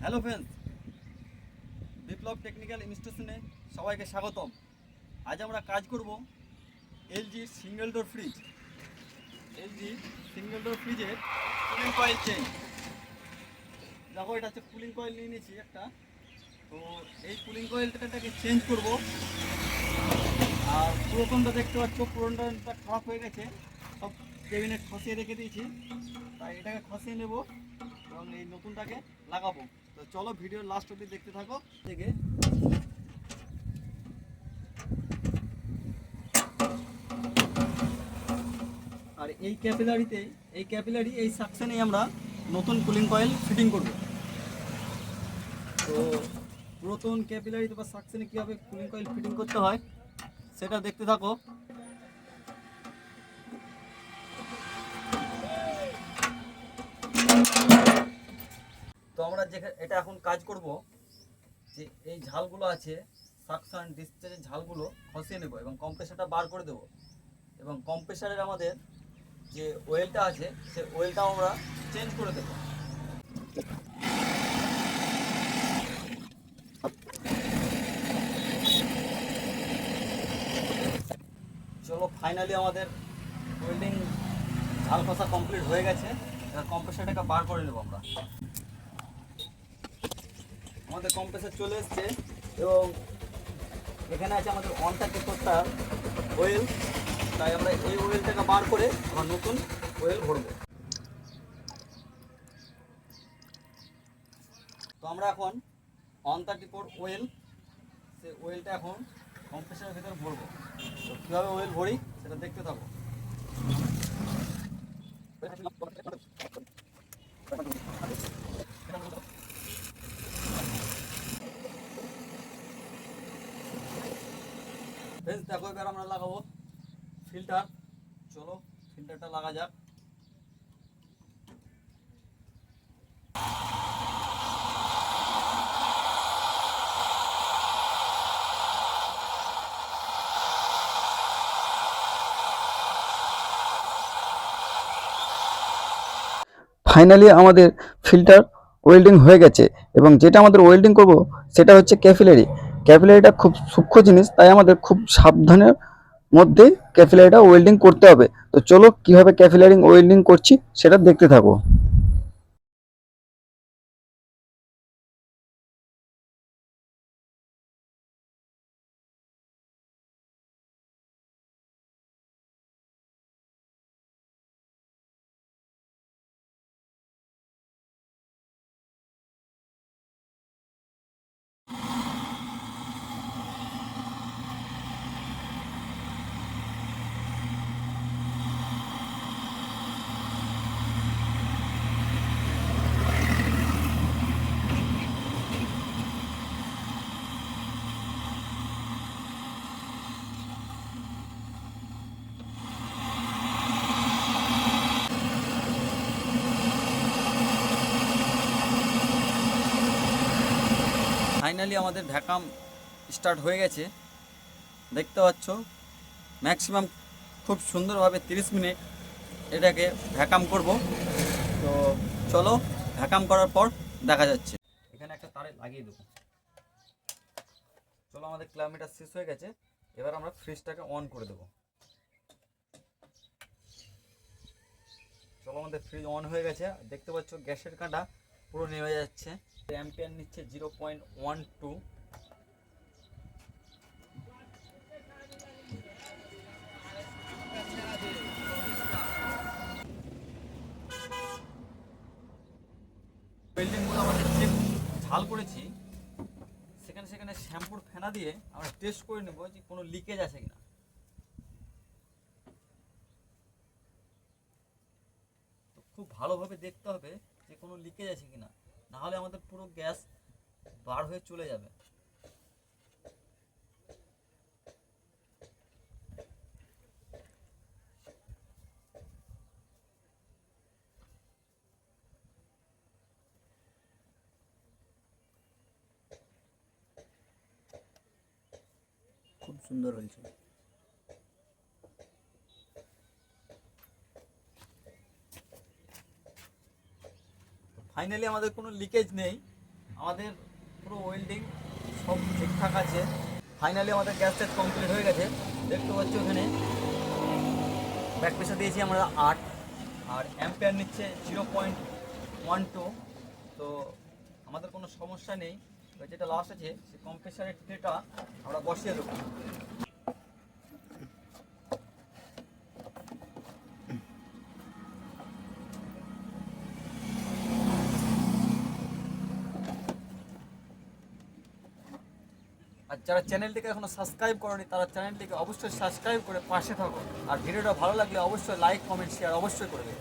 Hello friends, বিপ্লব technical ইনস্টিটিউশনে সবাইকে স্বাগতম। আজ আমরা কাজ করব LG single door fridge. LG single door ফ্রিজের কুলিং কয়েল চেঞ্জ। দেখো, এটা হচ্ছে কুলিং কয়েল নিয়ে নিয়েছি একটা। তো এই কুলিং কয়েলটাকে চেঞ্জ করব। আর পুরাতনটা দেখতে পাচ্ছ, পুরাতনটা খারাপ হয়ে গেছে, সব কেবিনেট খসিয়ে রেখে দিয়েছি। তাই এটাকে খসিয়ে নেব এবং এই নতুনটাকে লাগাবো। তো চলো, ভিডিওর লাস্ট অবধি দেখতে থাকো। থেকে আর এই ক্যাপিলারি এই সাকশনেই আমরা নতুন কুলিং কয়েল ফিটিং করব। তো পুরাতন ক্যাপিলারিতে বা সাকশনে কীভাবে কুলিং কয়েল ফিটিং করতে হয় সেটা দেখতে থাকো। তো আমরা এটা এখন কাজ করব যে এই ঝালগুলো আছে, সাকশন ডিসচার্জের ঝালগুলো খসিয়ে নেব এবং কম্প্রেসারটা বার করে দেব। এবং কম্প্রেসারের আমাদের যে ওয়েলটা আছে সে ওয়েলটাও আমরা চেঞ্জ করে দেব। চলো, ফাইনালি আমাদের ওয়েল্ডিং ঝাল খসা কমপ্লিট হয়ে গেছে। এবার কম্প্রেসারটাকে বার করে নেব আমরা। আমাদের কম্প্রেসার চলে এসছে এবং এখানে আছে আমাদের 134 ওয়েল। তাই আমরা এই ওয়েলটাকে বার করে আবার নতুন ওয়েল ভরবো। তো আমরা এখন 134 ওয়েল, সে ওয়েলটা এখন কম্প্রেসারের ভিতরে ভরবো। তো কীভাবে ওয়েল ভরি সেটা দেখতে থাকো। ফ্রেন্ডস দেখো, এবার আমরা লাগাবো ফিল্টার। চলো ফিল্টারটা লাগা যাক। ফাইনালি আমাদের ফিল্টার ওয়েল্ডিং হয়ে গেছে এবং যেটা আমাদের ওয়েল্ডিং করব সেটা হচ্ছে ক্যাপিলারি। ক্যাপিলারিটা খুব সূক্ষ্ম জিনিস, তাই আমাদের খুব সাবধানের মধ্যে ক্যাপিলারিটা ওয়েল্ডিং করতে হবে। তো চলো কিভাবে ক্যাপিলারি ওয়েল্ডিং করছি সেটা দেখতে থাকো। ফাইনালি আমাদের ভ্যাকাম স্টার্ট হয়ে গেছে, দেখতে পাচ্ছ। ম্যাক্সিমাম খুব সুন্দরভাবে 30 মিনিট এটাকে ভ্যাকাম করব। তো চলো, ভ্যাকাম করার পর দেখা যাচ্ছে। এখানে একটা তারে লাগিয়ে দেবো। চলো, আমাদের কিলোমিটার শেষ হয়ে গেছে। এবার আমরা ফ্রিজটাকে অন করে দেবো। চলো, আমাদের ফ্রিজ অন হয়ে গেছে। দেখতে পাচ্ছ গ্যাসের কাঁটা পুরো নেমে যাচ্ছে। অ্যাম্পিয়ার নিচ্ছে 0.12। ওয়েল্ডিংগুলো আমাদের যে ঝাল করেছি সেখানে সেখানে শ্যাম্পুর ফেনা দিয়ে আমরা টেস্ট করে নেব যে কোনো লিকেজ আছে কিনা। তো খুব ভালোভাবে দেখতে হবে যে কোনো লিকেজ আছে কিনা, নাহলে আমাদের পুরো গ্যাস বার হয়ে চলে যাবে। খুব সুন্দর হয়েছে। ফাইনালি আমাদের কোনো লিকেজ নেই। আমাদের পুরো ওয়েল্ডিং সব ঠিকঠাক আছে। ফাইনালি আমাদের গ্যাস টেস্ট কমপ্লিট হয়ে গেছে। দেখতে পাচ্ছ ওখানে ব্যাক প্রেশার দিয়েছি আমরা 8, আর অ্যাম্পিয়ার নিচ্ছে 0.12। তো আমাদের কোনো সমস্যা নেই। এবার যেটা লাস্ট আছে সেই কম্প্রেসারের ট্রেটা আমরা বসিয়ে দেবো। আর যারা চ্যানেলটিকে এখনো সাবস্ক্রাইব করেনি তারা চ্যানেলটিকে অবশ্যই সাবস্ক্রাইব করে পাশে থাকো। আর ভিডিওটা ভালো লাগলে অবশ্যই লাইক, কমেন্ট, শেয়ার অবশ্যই করবে।